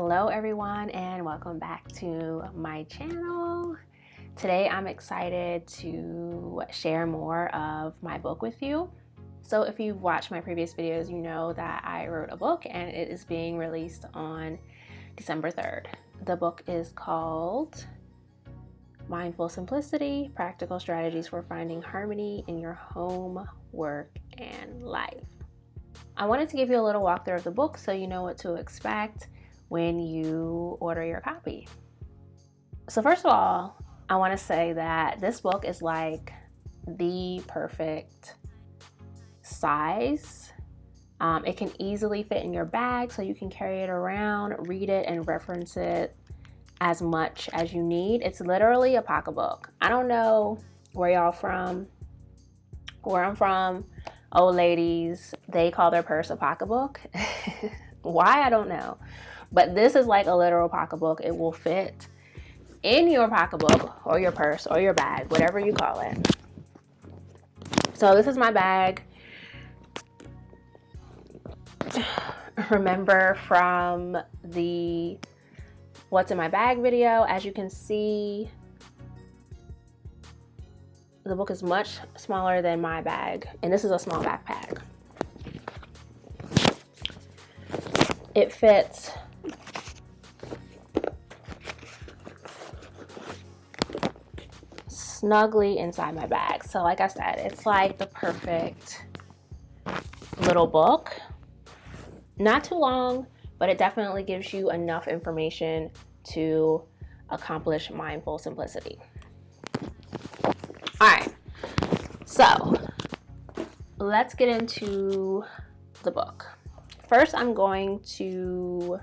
Hello everyone and welcome back to my channel. Today I'm excited to share more of my book with you. So if you've watched my previous videos, you know that I wrote a book and it is being released on December 3rd. The book is called Mindful Simplicity: Practical Strategies for Finding Harmony in Your Home, Work, and Life. I wanted to give you a little walkthrough of the book so you know what to expect when you order your copy. So first of all, I want to say that this book is like the perfect size. It can easily fit in your bag so you can carry it around, read it, and reference it as much as you need. It's literally a pocketbook. I don't know where y'all from. Where I'm from, old ladies, they call their purse a pocketbook. Why, I don't know. But this is like a literal pocketbook. It will fit in your pocketbook or your purse or your bag, whatever you call it. So this is my bag. Remember from the what's in my bag video, as you can see, the book is much smaller than my bag, and this is a small backpack. It fits snugly inside my bag. So like I said, it's like the perfect little book. Not too long, but it definitely gives you enough information to accomplish mindful simplicity. All right, so let's get into the book. First, I'm going to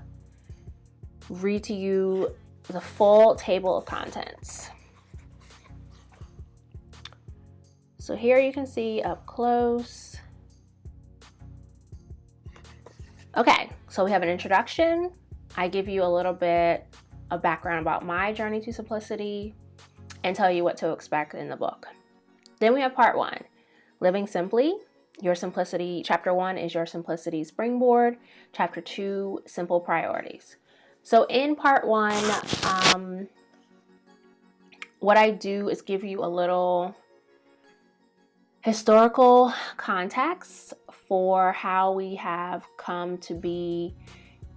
read to you the full table of contents. So here you can see up close. Okay, so we have an introduction. I give you a little bit of background about my journey to simplicity and tell you what to expect in the book. Then we have part 1, Living Simply. Your simplicity, chapter 1 is your simplicity springboard. Chapter 2, simple priorities. So in part 1, what I do is give you a little historical context for how we have come to be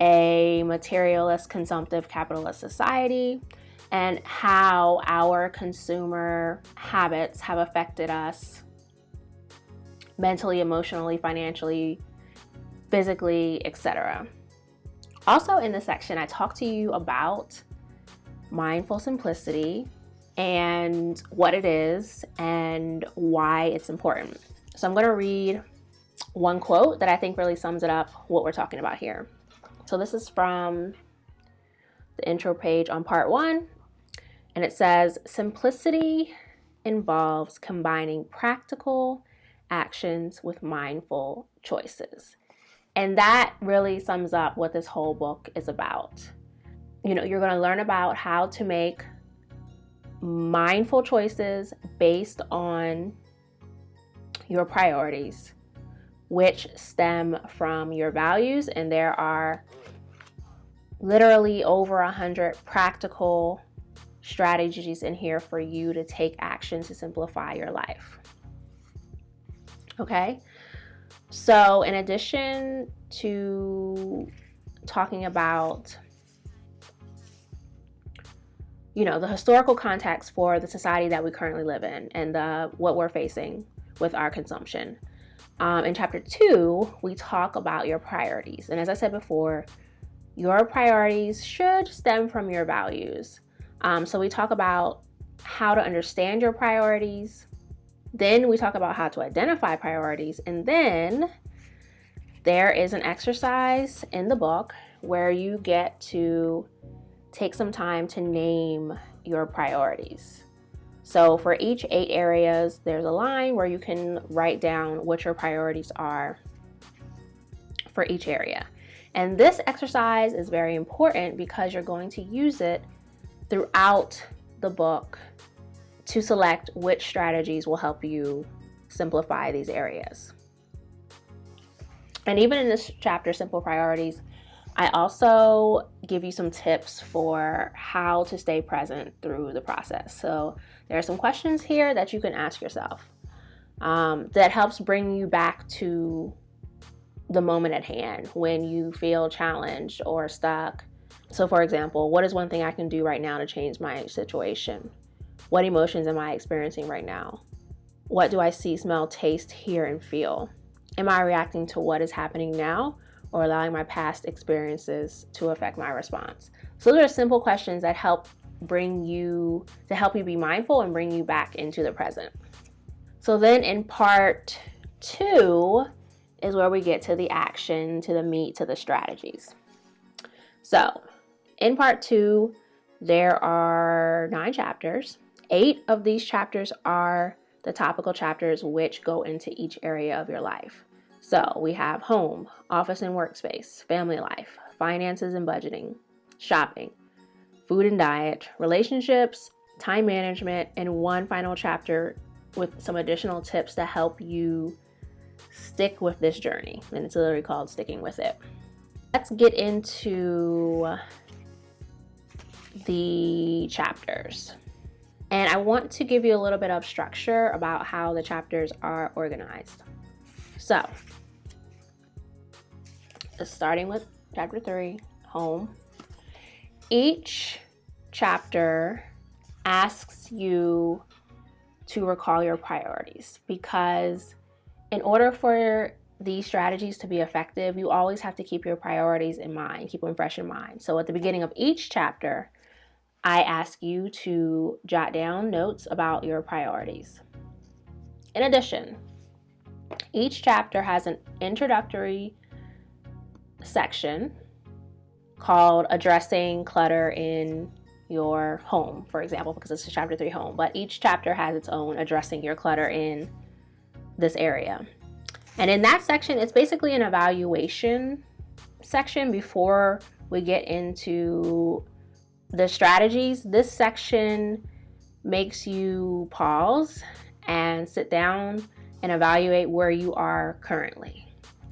a materialist, consumptive, capitalist society, and how our consumer habits have affected us mentally, emotionally, financially, physically, etc. Also in this section, I talk to you about mindful simplicity and what it is and why it's important. So I'm going to read one quote that I think really sums it up, what we're talking about here. So this is from the intro page on part 1, and it says, "Simplicity involves combining practical actions with mindful choices." And that really sums up what this whole book is about. You know, you're going to learn about how to make mindful choices based on your priorities, which stem from your values. And there are literally over 100 practical strategies in here for you to take action to simplify your life. Okay, so in addition to talking about, you know, the historical context for the society that we currently live in and what we're facing with our consumption, in chapter 2, we talk about your priorities. And as I said before, your priorities should stem from your values. So we talk about how to understand your priorities. Then we talk about how to identify priorities. And then there is an exercise in the book where you get to take some time to name your priorities. So for each 8 areas, there's a line where you can write down what your priorities are for each area. And this exercise is very important because you're going to use it throughout the book to select which strategies will help you simplify these areas. And even in this chapter, Simple Priorities, I also give you some tips for how to stay present through the process. So there are some questions here that you can ask yourself that helps bring you back to the moment at hand when you feel challenged or stuck. So for example, what is one thing I can do right now to change my situation? What emotions am I experiencing right now? What do I see, smell, taste, hear, and feel? Am I reacting to what is happening now or allowing my past experiences to affect my response? So those are simple questions that help you be mindful and bring you back into the present. So then in part 2 is where we get to the action, to the meat, to the strategies. So in part 2, there are 9 chapters. 8 of these chapters are the topical chapters which go into each area of your life. So we have home, office and workspace, family life, finances and budgeting, shopping, food and diet, relationships, time management, and one final chapter with some additional tips to help you stick with this journey. And it's literally called Sticking With It. Let's get into the chapters. And I want to give you a little bit of structure about how the chapters are organized. So, starting with chapter 3, home. Each chapter asks you to recall your priorities, because in order for these strategies to be effective, you always have to keep your priorities in mind, keep them fresh in mind. So at the beginning of each chapter, I ask you to jot down notes about your priorities. In addition, each chapter has an introductory section called Addressing Clutter in Your Home, for example, because it's chapter 3, home. But each chapter has its own Addressing Your Clutter in this area. And in that section, it's basically an evaluation section before we get into the strategies. This section makes you pause and sit down and evaluate where you are currently.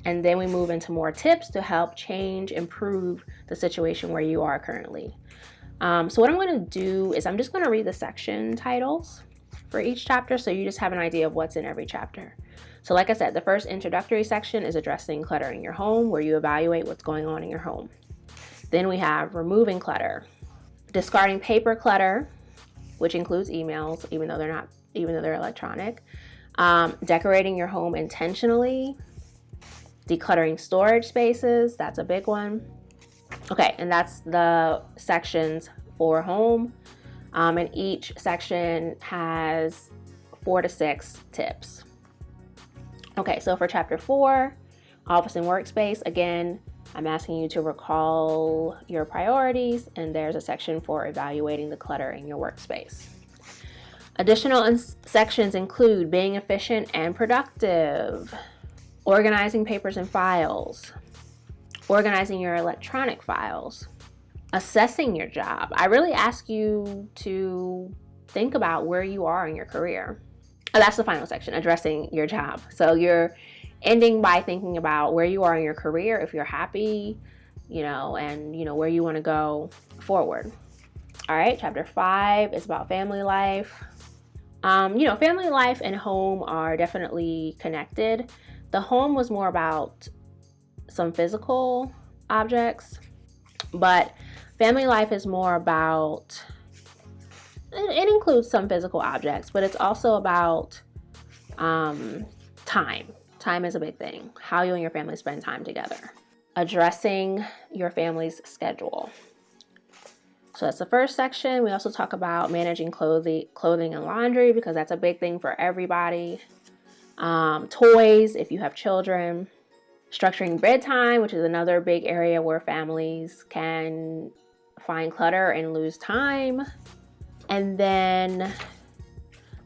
And then we move into more tips to help improve the situation where you are currently. So what I'm going to do is I'm just going to read the section titles for each chapter so you just have an idea of what's in every chapter. So like I said, the first introductory section is Addressing Clutter in Your Home, where you evaluate what's going on in your home. Then we have Removing Clutter, Discarding Paper Clutter, which includes emails, even though they're electronic. Decorating your home intentionally. Decluttering storage spaces, that's a big one. Okay, and that's the sections for home. And each section has 4 to 6 tips. Okay, so for chapter 4, office and workspace, again, I'm asking you to recall your priorities, and there's a section for evaluating the clutter in your workspace. Additional sections include being efficient and productive, organizing papers and files, organizing your electronic files, assessing your job. I really ask you to think about where you are in your career. Oh, that's the final section, addressing your job. So you're ending by thinking about where you are in your career, if you're happy, and where you want to go forward. All right, chapter 5 is about family life. Family life and home are definitely connected. The home was more about some physical objects, but family life is more about, it includes some physical objects, but it's also about time. Time is a big thing. How you and your family spend time together. Addressing your family's schedule. So that's the first section. We also talk about managing clothing and laundry, because that's a big thing for everybody. Toys, if you have children. Structuring bedtime, which is another big area where families can find clutter and lose time. And then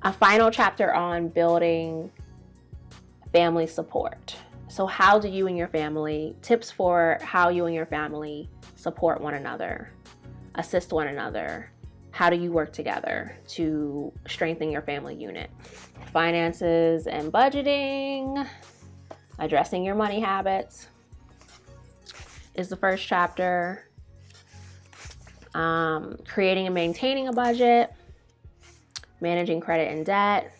a final chapter on building family support. So how do you and your family, tips for how you and your family support one another, assist one another. How do you work together to strengthen your family unit? Finances and budgeting, addressing your money habits. is the first chapter. Creating and maintaining a budget, managing credit and debt,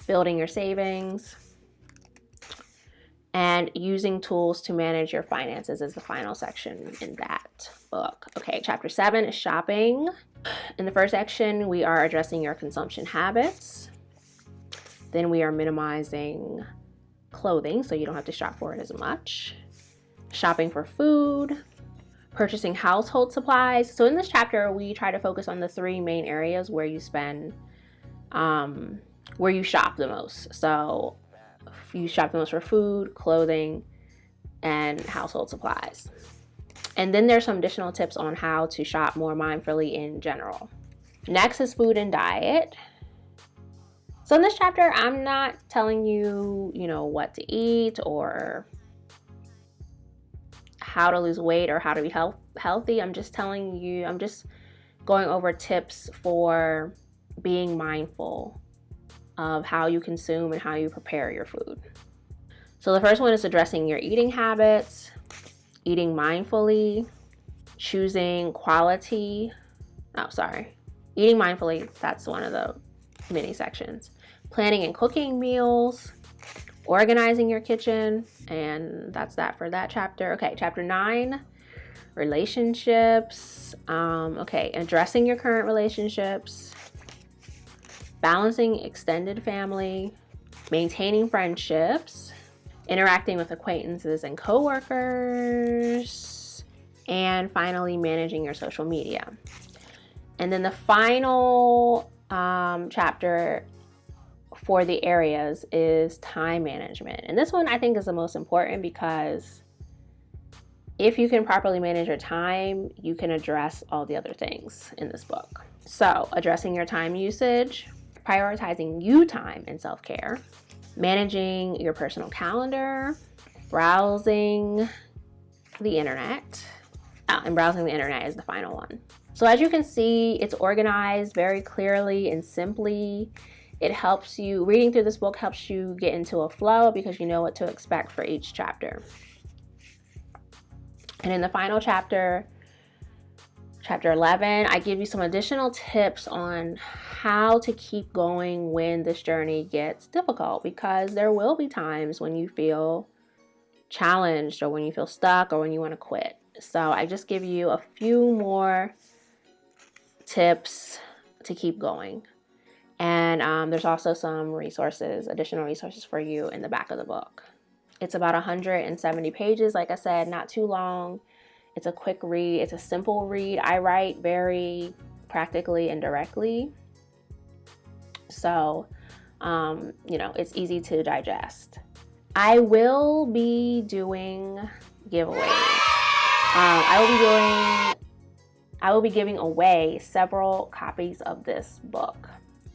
building your savings, and using tools to manage your finances is the final section in that book. Okay, chapter 7 is shopping. In the first section, we are addressing your consumption habits. Then we are minimizing clothing so you don't have to shop for it as much. Shopping for food, purchasing household supplies. So in this chapter, we try to focus on the 3 main areas where you spend, where you shop the most. So you shop the most for food, clothing, and household supplies. And then there's some additional tips on how to shop more mindfully in general. Next is food and diet. So in this chapter, I'm not telling you, what to eat or how to lose weight or how to be healthy. I'm just going over tips for being mindful of how you consume and how you prepare your food. So the first one is addressing your eating habits, eating mindfully, eating mindfully. That's one of the mini sections. Planning and cooking meals, organizing your kitchen, and that's that for that chapter. Okay, chapter 9, relationships. Addressing your current relationships, balancing extended family, maintaining friendships, interacting with acquaintances and coworkers, and finally managing your social media. And then the final chapter for the areas is time management. And this one I think is the most important because if you can properly manage your time, you can address all the other things in this book. So addressing your time usage, prioritizing you time and self-care, managing your personal calendar, browsing the internet. And browsing the internet is the final one. So as you can see, it's organized very clearly and simply. It helps you, reading through this book helps you get into a flow because you know what to expect for each chapter. And in the final chapter, chapter 11, I give you some additional tips on how to keep going when this journey gets difficult, because there will be times when you feel challenged or when you feel stuck or when you want to quit. So I just give you a few more tips to keep going. And there's also some additional resources for you in the back of the book. It's about 170 pages. Like I said, not too long. It's a quick read. It's a simple read. I write very practically and directly. So, it's easy to digest. I will be doing giveaways. I will be giving away several copies of this book.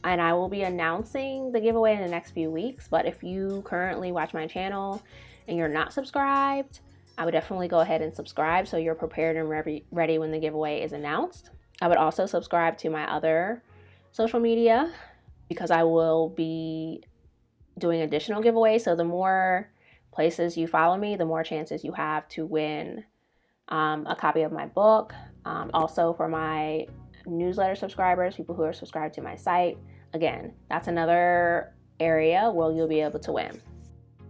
And I will be announcing the giveaway in the next few weeks. But if you currently watch my channel and you're not subscribed, I would definitely go ahead and subscribe so you're prepared and ready when the giveaway is announced. I would also subscribe to my other social media because I will be doing additional giveaways. So the more places you follow me, the more chances you have to win a copy of my book. Also for my newsletter subscribers, people who are subscribed to my site, again, that's another area where you'll be able to win.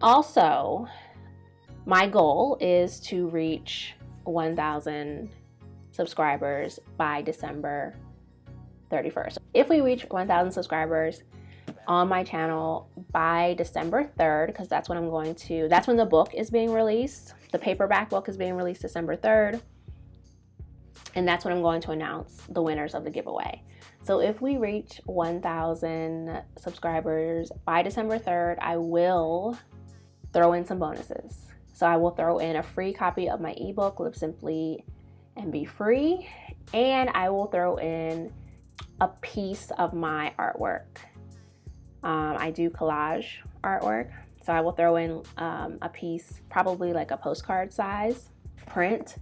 Also, my goal is to reach 1,000 subscribers by December 31st. If we reach 1,000 subscribers on my channel by December 3rd, because that's when the book is being released. The paperback book is being released December 3rd. And that's when I'm going to announce the winners of the giveaway. So if we reach 1,000 subscribers by December 3rd, I will throw in some bonuses. So I will throw in a free copy of my ebook, Live Simply and Be Free. And I will throw in a piece of my artwork. I do collage artwork. So I will throw in a piece, probably like a postcard size print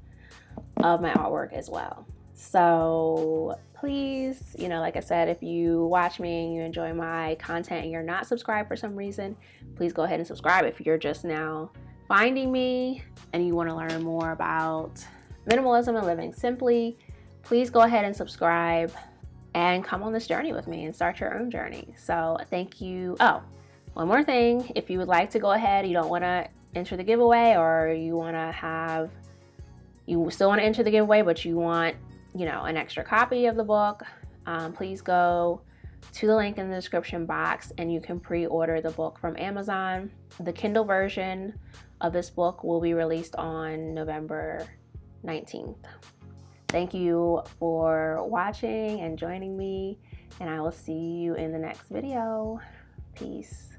of my artwork as well. So please, like I said, if you watch me and you enjoy my content and you're not subscribed for some reason, please go ahead and subscribe. If you're just now finding me and you want to learn more about minimalism and living simply, please go ahead and subscribe and come on this journey with me and start your own journey. So thank you. Oh, one more thing. If you would like to go ahead, you don't want to enter the giveaway, or you still want to enter the giveaway, but you want, an extra copy of the book, please go to the link in the description box and you can pre-order the book from Amazon. The Kindle version of this book will be released on November 19th. Thank you for watching and joining me, and I will see you in the next video. Peace.